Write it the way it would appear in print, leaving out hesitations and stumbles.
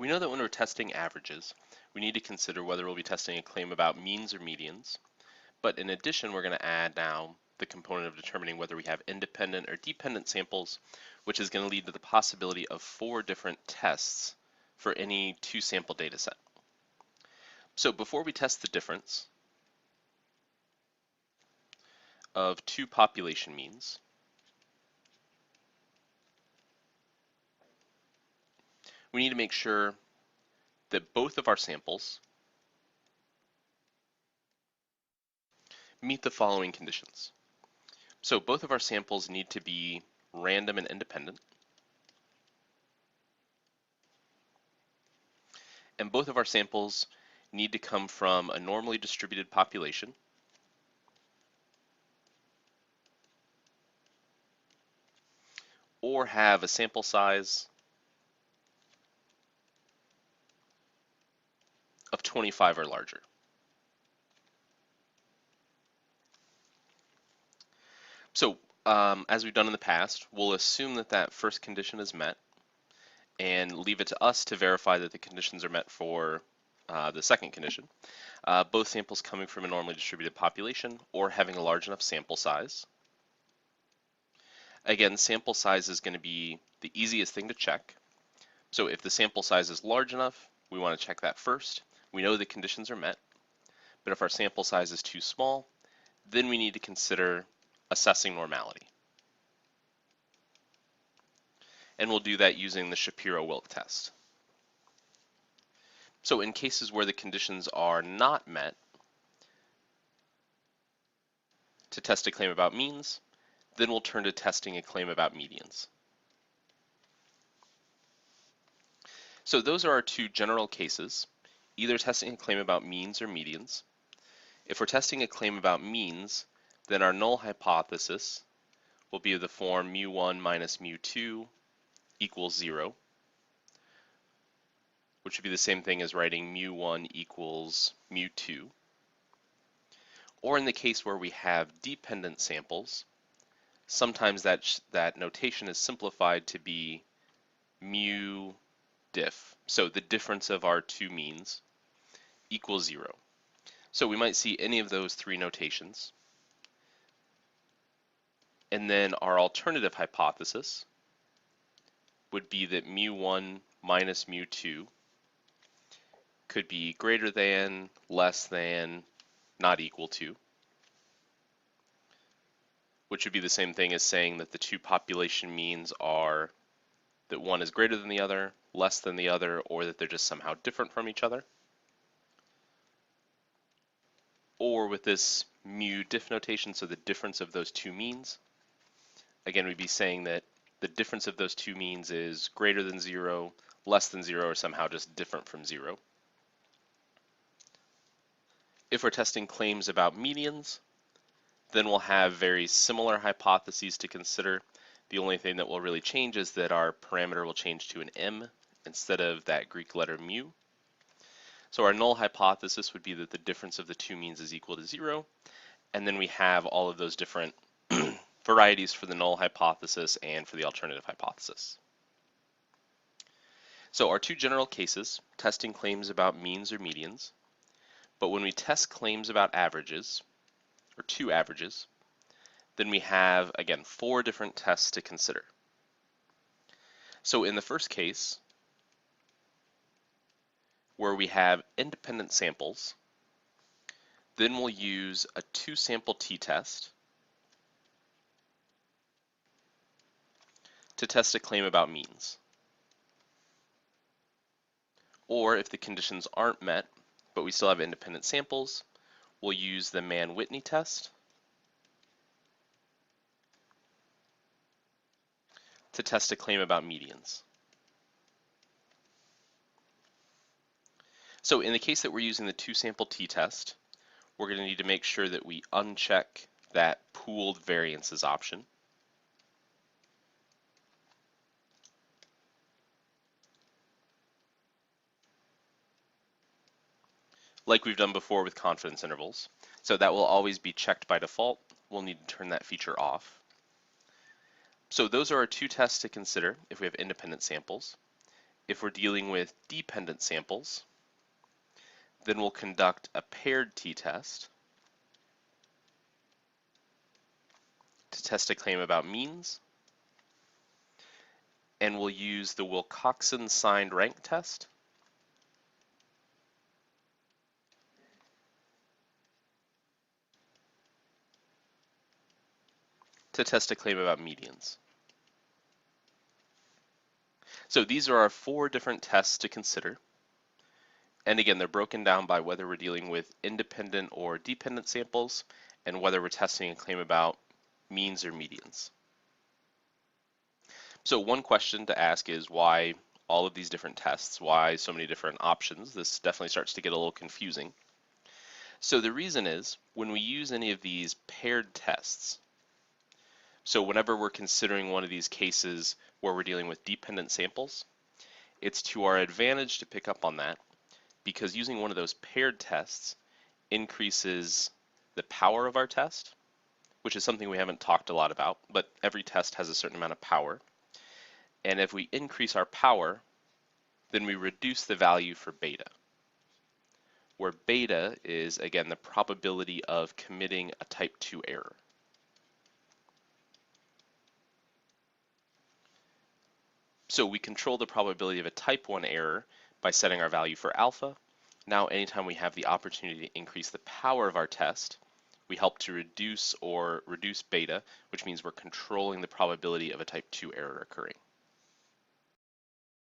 We know that when we're testing averages, we need to consider whether we'll be testing a claim about means or medians. But in addition, we're going to add now the component of determining whether we have independent or dependent samples, which is going to lead to the possibility of 4 different tests for any 2-sample data set. So before we test the difference of 2 population means, we need to make sure that both of our samples meet the following conditions. So both of our samples need to be random and independent, and both of our samples need to come from a normally distributed population, or have a sample size of 25 or larger. So as we've done in the past, we'll assume that that first condition is met and leave it to us to verify that the conditions are met for the second condition. Both samples coming from a normally distributed population or having a large enough sample size. Again, sample size is going to be the easiest thing to check. So if the sample size is large enough, we want to check that first. We know the conditions are met. But if our sample size is too small, then we need to consider assessing normality. And we'll do that using the Shapiro-Wilk test. So in cases where the conditions are not met, to test a claim about means, then we'll turn to testing a claim about medians. So those are our 2 general cases, either testing a claim about means or medians. If we're testing a claim about means, then our null hypothesis will be of the form mu1 minus mu2 equals 0, which would be the same thing as writing mu1 equals mu2. Or in the case where we have dependent samples, sometimes that notation is simplified to be mu diff. So the difference of our 2 means equals 0. So we might see any of those 3 notations. And then our alternative hypothesis would be that mu1 minus mu2 could be greater than, less than, not equal to, which would be the same thing as saying that the 2 population means are that one is greater than the other, less than the other, or that they're just somehow different from each other. Or with this mu diff notation, so the difference of those 2 means, again, we'd be saying that the difference of those 2 means is greater than 0, less than 0, or somehow just different from 0. If we're testing claims about medians, then we'll have very similar hypotheses to consider. The only thing that will really change is that our parameter will change to an m instead of that Greek letter mu. So our null hypothesis would be that the difference of the 2 means is equal to 0, and then we have all of those different varieties for the null hypothesis and for the alternative hypothesis. So our 2 general cases, testing claims about means or medians, but when we test claims about averages, or 2 averages, then we have, again, 4 different tests to consider. So in the first case, where we have independent samples, then we'll use a 2-sample t-test to test a claim about means. Or if the conditions aren't met, but we still have independent samples, we'll use the Mann-Whitney test to test a claim about medians. So in the case that we're using the 2-sample t-test, we're going to need to make sure that we uncheck that pooled variances option. Like we've done before with confidence intervals. So that will always be checked by default. We'll need to turn that feature off. So those are our 2 tests to consider if we have independent samples. If we're dealing with dependent samples, then we'll conduct a paired t-test to test a claim about means, and we'll use the Wilcoxon signed rank test to test a claim about medians. So these are our 4 different tests to consider. And again, they're broken down by whether we're dealing with independent or dependent samples and whether we're testing a claim about means or medians. So one question to ask is why all of these different tests? Why so many different options? This definitely starts to get a little confusing. So the reason is when we use any of these paired tests, so whenever we're considering one of these cases where we're dealing with dependent samples, it's to our advantage to pick up on that because using one of those paired tests increases the power of our test, which is something we haven't talked a lot about, but every test has a certain amount of power. And if we increase our power, then we reduce the value for beta, where beta is, again, the probability of committing a type 2 error. So we control the probability of a type 1 error by setting our value for alpha. Now, anytime we have the opportunity to increase the power of our test, we help to reduce beta, which means we're controlling the probability of a type 2 error occurring.